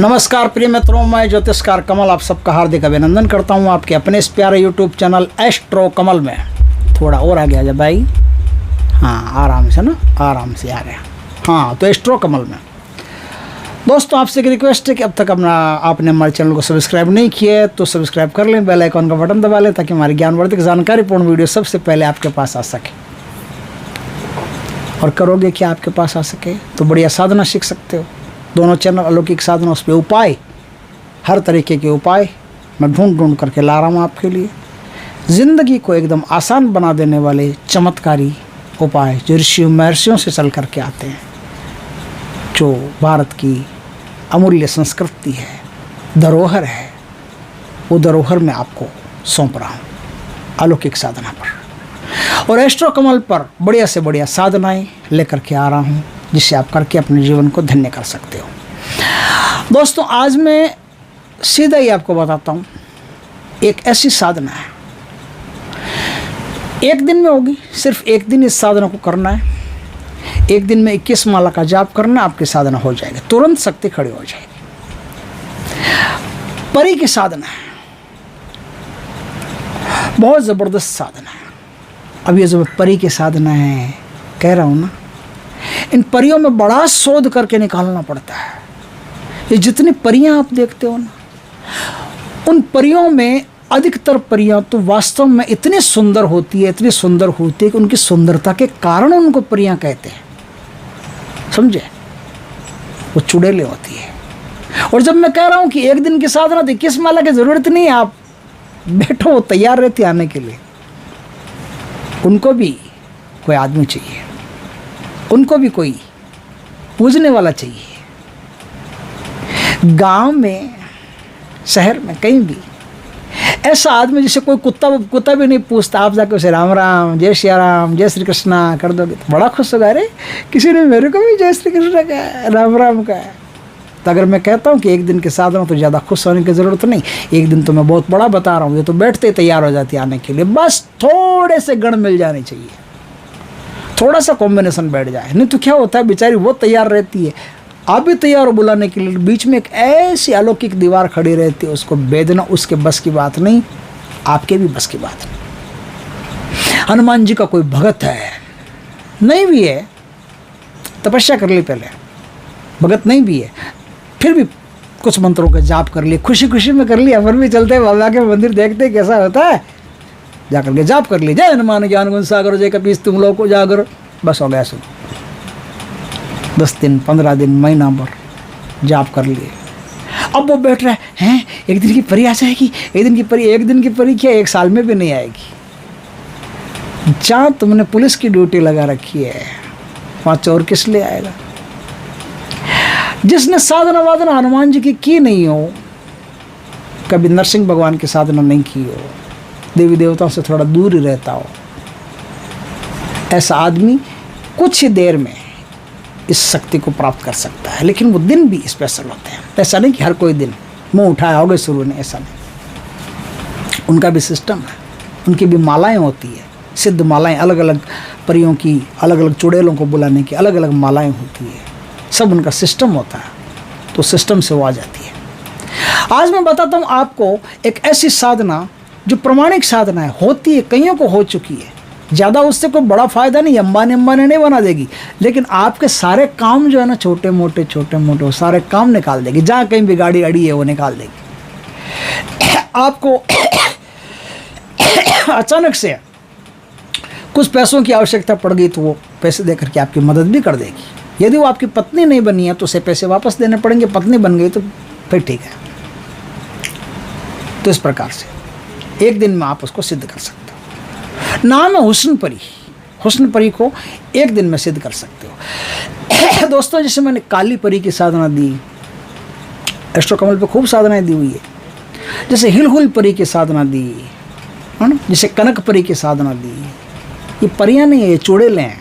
नमस्कार प्रिय मित्रों, मैं ज्योतिषकार कमल आप सबका हार्दिक अभिनंदन करता हूं आपके अपने इस प्यारे यूट्यूब चैनल एस्ट्रो कमल में। थोड़ा और आ गया जब भाई, हाँ आराम से ना, आराम से आ गया। हाँ तो एस्ट्रो कमल में दोस्तों आपसे एक रिक्वेस्ट है कि अब तक आपने हमारे चैनल को सब्सक्राइब नहीं किया है तो सब्सक्राइब कर लें, बेल आइकॉन का बटन दबा लें ताकि हमारी ज्ञानवर्धक जानकारीपूर्ण वीडियो सबसे पहले आपके पास आ सके। और करोगे क्या आपके पास आ सके तो बढ़िया साधना सीख सकते हो। दोनों चैनल अलौकिक साधना, उस पर उपाय, हर तरीके के उपाय मैं ढूंढ करके ला रहा हूँ आपके लिए। ज़िंदगी को एकदम आसान बना देने वाले चमत्कारी उपाय जो ऋषियों महर्षियों से चल करके आते हैं, जो भारत की अमूल्य संस्कृति है, धरोहर है, वो धरोहर मैं आपको सौंप रहा हूँ अलौकिक साधना पर। और एस्ट्रो कमल पर बढ़िया से बढ़िया साधनाएं लेकर के आ रहा हूँ जिससे आप करके अपने जीवन को धन्य कर सकते हो। दोस्तों आज मैं सीधा ही आपको बताता हूँ, एक ऐसी साधना है, एक दिन में होगी, सिर्फ एक दिन इस साधना को करना है। एक दिन में 21 माला का जाप करना, आपकी साधना हो जाएगी, तुरंत शक्ति खड़ी हो जाएगी। परी की साधना है, बहुत ज़बरदस्त साधना है। अब ये जो परी की साधना है कह रहा हूँ ना, इन परियों में बड़ा शोध करके निकालना पड़ता है। ये जितनी परियां आप देखते हो ना, उन परियों में अधिकतर परियां तो वास्तव में इतनी सुंदर होती है, इतनी सुंदर होती है कि उनकी सुंदरता के कारण उनको परियां कहते हैं, समझे। वो चुड़ैलें होती है। और जब मैं कह रहा हूं कि एक दिन की साधना थी, किस माला की जरूरत नहीं है, आप बैठो, तैयार रहती आने के लिए। उनको भी कोई आदमी चाहिए, उनको भी कोई पूजने वाला चाहिए। गांव में, शहर में, कहीं भी ऐसा आदमी जिसे कोई कुत्ता भी नहीं पूछता, आप जाकर उसे राम राम, जय श्री राम, जय श्री कृष्णा कर दोगे तो बड़ा खुश होगा। अरे किसी ने मेरे को भी जय श्री कृष्ण का, राम राम का। तो अगर मैं कहता हूँ कि एक दिन की साधना तो ज़्यादा खुश होने की ज़रूरत नहीं, एक दिन तो मैं बहुत बड़ा बता रहा हूँ, ये तो बैठते ही तैयार हो जाती है आने के लिए। बस थोड़े से गण मिल जाने चाहिए, थोड़ा सा कॉम्बिनेशन बैठ जाए। नहीं तो क्या होता है, बेचारी वो तैयार रहती है, आप भी तैयार हो बुलाने के लिए, बीच में एक ऐसी अलौकिक दीवार खड़ी रहती है, उसको भेदना उसके बस की बात नहीं, आपके भी बस की बात नहीं। हनुमान जी का कोई भगत है, नहीं भी है, तपस्या कर ली पहले, भगत नहीं भी है, फिर भी कुछ मंत्रों का जाप कर लिए, खुशी खुशी में कर लिया। अपन भी चलते हैं बाबा के मंदिर, देखते हैं कैसा होता है, जाकर के जाप कर ली, जय हनुमान ज्ञान गुण सागर जय कपीस तुम लोग को जागर, बस हो गया। सुन 10 दिन 15 दिन महीना भर जाप कर लिए। अब वो बैठ रहा है, एक दिन की परी आ जाएगी, एक दिन की परी, एक दिन की परी क्या, एक साल में भी नहीं आएगी। जहाँ तुमने पुलिस की ड्यूटी लगा रखी है वहाँ चोर किस लिए आएगा। जिसने साधना वादना हनुमान जी की नहीं हो, कभी नरसिंह भगवान की साधना नहीं की हो, देवी देवताओं से थोड़ा दूर ही रहता हो, ऐसा आदमी कुछ ही देर में इस शक्ति को प्राप्त कर सकता है। लेकिन वो दिन भी स्पेशल होते हैं, ऐसा नहीं कि हर कोई दिन मुंह उठाया हो गए शुरू नहीं, ऐसा नहीं। उनका भी सिस्टम है, उनकी भी मालाएं होती है, सिद्ध मालाएं, अलग अलग परियों की, अलग अलग चुड़ैलों को बुलाने की अलग अलग मालाएं होती है, सब उनका सिस्टम होता है, तो सिस्टम से वो आ जाती है। आज मैं बताता हूँ आपको एक ऐसी साधना जो प्रमाणिक साधना है, होती है, कईयों को हो चुकी है, ज़्यादा उससे कोई बड़ा फ़ायदा नहीं, अंबानी नहीं बना देगी, लेकिन आपके सारे काम जो है ना, छोटे मोटे वो सारे काम निकाल देगी। जहाँ कहीं भी गाड़ी अड़ी है वो निकाल देगी। आपको अचानक से कुछ पैसों की आवश्यकता पड़ गई तो वो पैसे दे करके आपकी मदद भी कर देगी। यदि वो आपकी पत्नी नहीं बनी है तो उसे पैसे वापस देने पड़ेंगे, पत्नी बन गई तो फिर ठीक है। तो इस प्रकार से एक दिन में आप उसको सिद्ध कर सकते हो। नाम है हुस्न परी। हुस्न परी को एक दिन में सिद्ध कर सकते हो। दोस्तों जैसे मैंने काली परी की साधना दी, एस्ट्रो कमल पे खूब साधनाएं दी हुई है, जैसे हिलहुल परी की साधना दी है ना, जैसे कनक परी की साधना दी। ये परियां नहीं है, ये चुड़ैलें हैं,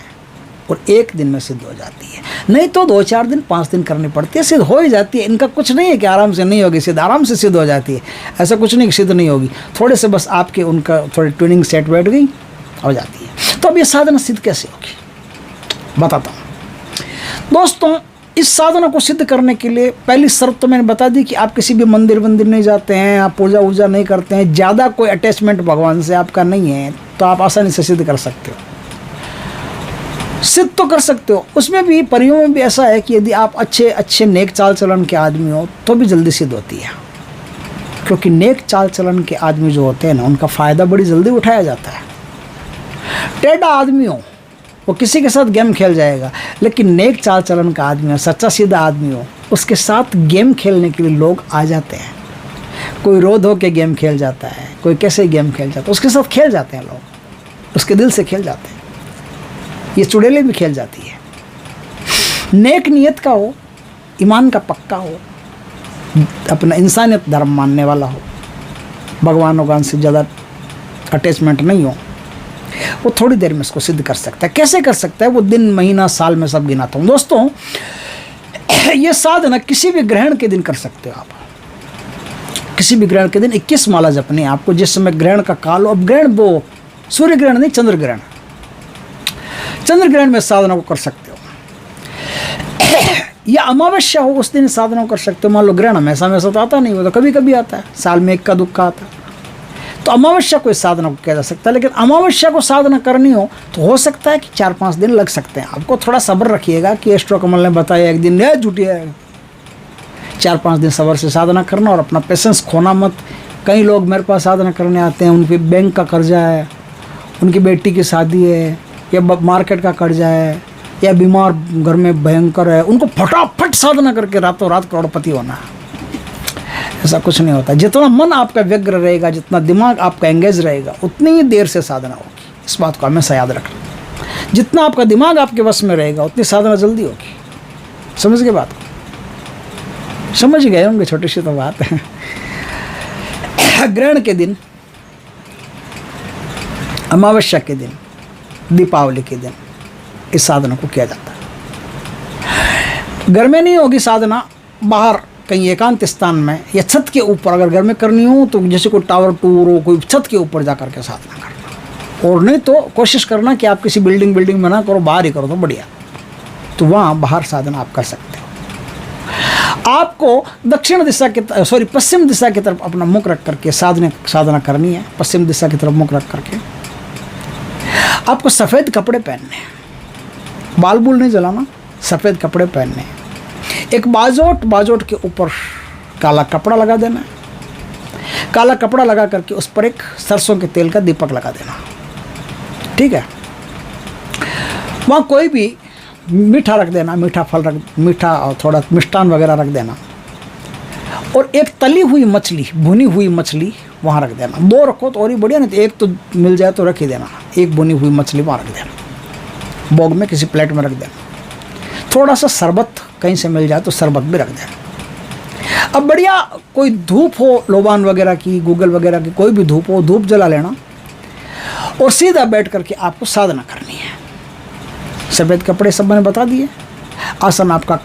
और एक दिन में सिद्ध हो जाती है। नहीं तो 2-4 दिन 5 दिन करनी पड़ती है, सिद्ध हो ही जाती है। इनका कुछ नहीं है कि आराम से नहीं होगी सिद्ध, आराम से सिद्ध हो जाती है। ऐसा कुछ नहीं कि सिद्ध नहीं होगी, थोड़े से बस आपके उनका थोड़ी ट्यूनिंग सेट बैठ गई, हो जाती है। तो अब ये साधना सिद्ध कैसे होगी बताता हूँ। दोस्तों इस साधना को सिद्ध करने के लिए पहली शर्त तो मैंने बता दी कि आप किसी भी मंदिर नहीं जाते हैं, आप पूजा वूजा नहीं करते हैं, ज़्यादा कोई अटैचमेंट भगवान से आपका नहीं है, तो आप आसानी से सिद्ध कर सकते हो। सिद्ध तो कर सकते हो। उसमें भी परियों में भी ऐसा है कि यदि आप अच्छे नेक चाल चलन के आदमी हो तो भी जल्दी सिद्ध होती है, क्योंकि नेक चाल चलन के आदमी जो होते हैं ना, उनका फ़ायदा बड़ी जल्दी उठाया जाता है। टेढ़ा आदमी हो, वो किसी के साथ गेम खेल जाएगा, लेकिन नेक चाल चलन का आदमी हो, सच्चा सीधा आदमी हो, उसके साथ गेम खेलने के लिए लोग आ जाते हैं। कोई रो धो के गेम खेल जाता है, कोई कैसे गेम खेल जाता है, उसके साथ खेल जाते हैं लोग, उसके दिल से खेल जाते हैं। ये चुड़ैलें भी खेल जाती है। नेक नियत का हो, ईमान का पक्का हो, अपना इंसानियत धर्म मानने वाला हो, भगवान भगवान से ज़्यादा अटैचमेंट नहीं हो, वो थोड़ी देर में इसको सिद्ध कर सकता है। कैसे कर सकता है? वो दिन महीना साल में सब गिनाता हूँ। दोस्तों, ये साधना किसी भी ग्रहण के दिन कर सकते हो आप। किसी भी ग्रहण के दिन 21 माला जपनी है आपको, जिस समय ग्रहण का काल हो। अब ग्रहण वो सूर्य ग्रहण नहीं, चंद्र ग्रहण। चंद्र ग्रहण में साधना को कर सकते हो, या अमावस्या हो उस दिन साधना को कर सकते हो। मान लो ग्रहण हमेशा तो आता नहीं, वो तो कभी कभी आता है, साल में एक का दुक्का आता है, तो अमावस्या को इस साधना को किया जा सकता है। लेकिन अमावस्या को साधना करनी हो तो हो सकता है कि 4-5 दिन लग सकते हैं। आपको थोड़ा सब्र रखिएगा कि एस्ट्रोकमल ने बताया एक दिन नहीं जुटिए, 4-5 दिन सब्र से साधना करना और अपना पेशेंस खोना मत। कई लोग मेरे पास साधना करने आते हैं, उनके बैंक का कर्जा है, उनकी बेटी की शादी है, या मार्केट का कर्जा है, या बीमार घर में भयंकर है, उनको फटाफट साधना करके रातों रात करोड़पति होना है। ऐसा कुछ नहीं होता। जितना मन आपका व्यग्र रहेगा, जितना दिमाग आपका एंगेज रहेगा, उतनी ही देर से साधना होगी। इस बात को हमेशा याद रखना। जितना आपका दिमाग आपके वश में रहेगा, उतनी साधना जल्दी होगी। समझ गए बात को? समझ गए होंगे, छोटी सी तो बात है। ग्रहण के दिन, अमावस्या के दिन, दीपावली के दिन इस साधना को किया जाता है। घर में नहीं होगी साधना, बाहर कहीं एकांत स्थान में या छत के ऊपर अगर घर में करनी हो तो जैसे कोई टावर टूर हो, कोई छत के ऊपर जा करके साधना करना। और नहीं तो कोशिश करना कि आप किसी बिल्डिंग में ना करो, बाहर ही करो तो बढ़िया। तो वहाँ बाहर साधना आप कर सकते हो। आपको दक्षिण दिशा की पश्चिम दिशा की तरफ अपना मुख रख करके साधना करनी है। पश्चिम दिशा की तरफ मुख रख करके आपको सफ़ेद कपड़े पहनने हैं, बाल बूल नहीं जलाना, सफ़ेद कपड़े पहनने हैं। एक बाजोट के ऊपर काला कपड़ा लगा देना है। काला कपड़ा लगा करके उस पर एक सरसों के तेल का दीपक लगा देना, ठीक है। वहाँ कोई भी मीठा रख देना, मीठा और थोड़ा मिष्ठान वगैरह रख देना। और एक तली हुई मछली, भुनी हुई मछली वहाँ रख देना। 2 रखो तो और ही बढ़िया, नहीं तो एक तो मिल जाए तो रख ही देना। एक भुनी हुई मछली वहाँ रख देना, बोग में किसी प्लेट में रख देना। थोड़ा सा शरबत कहीं से मिल जाए तो शरबत भी रख देना। अब बढ़िया कोई धूप हो, लोबान वगैरह की, गूगल वगैरह की, कोई भी धूप हो, धूप जला लेना और सीधा बैठ करके आपको साधना करनी है। सफ़ेद कपड़े सब मैंने बता दिए। आसन आपका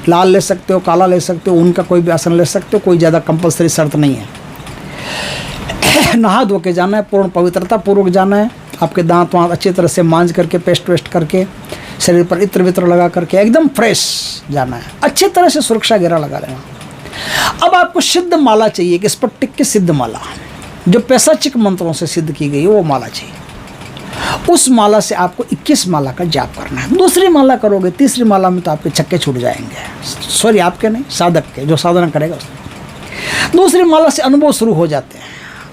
लाल ले सकते हो, काला ले सकते हो, उनका कोई भी आसन ले सकते हो, कोई ज़्यादा कंपलसरी शर्त नहीं है। नहा धो के जाना है, पूर्ण पवित्रता पूर्वक जाना है। आपके दांत वाँत अच्छी तरह से मांज करके, पेस्ट वेस्ट करके, शरीर पर इत्र वित्र लगा करके एकदम फ्रेश जाना है। अच्छी तरह से सुरक्षा घेरा लगा लेना। अब आपको सिद्ध माला चाहिए कि स्फटिक की सिद्ध माला, जो पैशाचिक मंत्रों से सिद्ध की गई है, वो माला चाहिए। उस माला से आपको 21 माला का जाप करना है। दूसरी माला करोगे, तीसरी माला में तो आपके छक्के छूट जाएंगे। सॉरी, आपके नहीं, साधक के, जो साधना करेगा उसमें। दूसरी माला से अनुभव शुरू हो जाते हैं।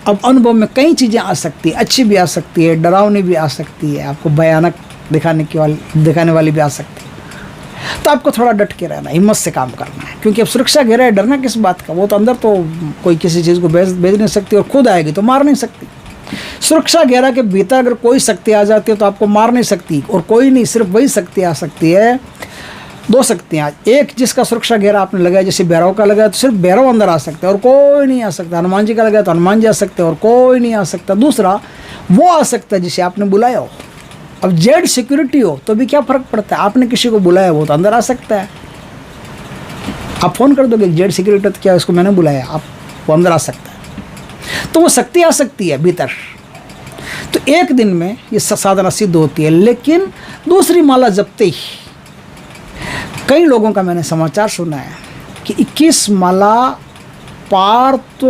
अब अनुभव में कई चीज़ें आ सकती है, अच्छी भी आ सकती है, डरावनी भी आ सकती है, आपको भयानक दिखाने वाली भी आ सकती है। तो आपको थोड़ा डट के रहना, हिम्मत से काम करना है, क्योंकि अब सुरक्षा घेरा है, डरना किस बात का। वो तो अंदर तो कोई किसी चीज़ को भेज नहीं सकती, और खुद आएगी तो मार नहीं सकती। सुरक्षा घेरा के भीतर अगर कोई शक्ति आ जाती है तो आपको मार नहीं सकती, और कोई नहीं, सिर्फ वही शक्ति आ सकती है। 2 शक्तियाँ, एक जिसका सुरक्षा घेरा आपने लगाया, जैसे भैरव का लगाया तो सिर्फ भैरव अंदर आ सकते हैं और कोई नहीं आ सकता। हनुमान जी का लगाया तो हनुमान जी आ सकते हैं और कोई नहीं आ सकता। दूसरा वो आ सकता है जिसे आपने बुलाया हो। अब जेड सिक्योरिटी हो तो भी क्या फ़र्क पड़ता है, आपने किसी को बुलाया वो तो अंदर आ सकता है। आप फ़ोन कर दोगे जेड सिक्योरिटी, तो क्या इसको मैंने बुलाया, आप वो अंदर आ सकता है। तो वो शक्ति आ सकती है भीतर। तो एक दिन में ये साधना सिद्ध होती है। लेकिन दूसरी माला जपते ही कई लोगों का मैंने समाचार सुना है कि 21 माला पार तो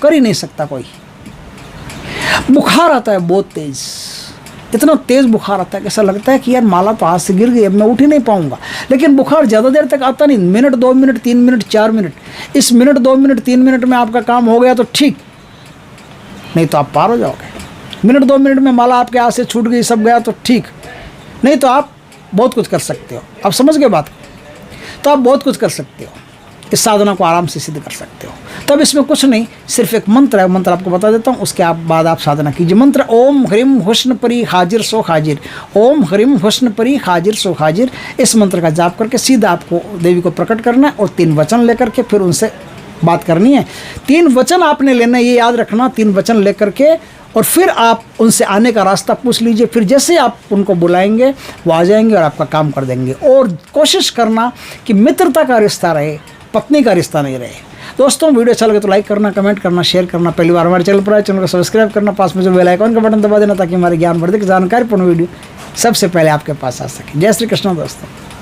कर ही नहीं सकता कोई। बुखार आता है बहुत तेज, इतना तेज बुखार आता है कि ऐसा लगता है कि यार माला तो हाथ से गिर गई, अब मैं उठ ही नहीं पाऊंगा। लेकिन बुखार ज़्यादा देर तक आता नहीं, मिनट 2 मिनट 3 मिनट 4 मिनट। इस मिनट 2 मिनट 3 मिनट में आपका काम हो गया तो ठीक, नहीं तो आप पार हो जाओगे। मिनट 2 मिनट में माला आपके हाथ से छूट गई, सब गया तो ठीक, नहीं तो आप बहुत कुछ कर सकते हो। आप समझ गए बात? तो आप बहुत कुछ कर सकते हो, इस साधना को आराम से सिद्ध कर सकते हो। तब इसमें कुछ नहीं, सिर्फ एक मंत्र है, मंत्र आपको बता देता हूँ, उसके बाद आप साधना कीजिए। मंत्र ओम ह्रीम हुस्न परी हाजिर सो हाजिर, ओम ह्रीम हुस्न परी हाजिर सो हाजिर। इस मंत्र का जाप करके सीधा आपको देवी को प्रकट करना है और 3 वचन लेकर के फिर उनसे बात करनी है। 3 वचन आपने लेना है, ये याद रखना। 3 वचन लेकर के और फिर आप उनसे आने का रास्ता पूछ लीजिए। फिर जैसे आप उनको बुलाएंगे वो आ जाएंगे और आपका काम कर देंगे। और कोशिश करना कि मित्रता का रिश्ता रहे, पत्नी का रिश्ता नहीं रहे। दोस्तों वीडियो अच्छा लगे तो लाइक करना, कमेंट करना, शेयर करना। पहली बार हमारे चैनल पर आए, चैनल को सब्सक्राइब करना, पास में जो बेल आइकन का बटन दबा देना ताकि हमारे ज्ञानवर्धक जानकारीपूर्ण वीडियो सबसे पहले आपके पास आ सके। जय श्री कृष्ण दोस्तों।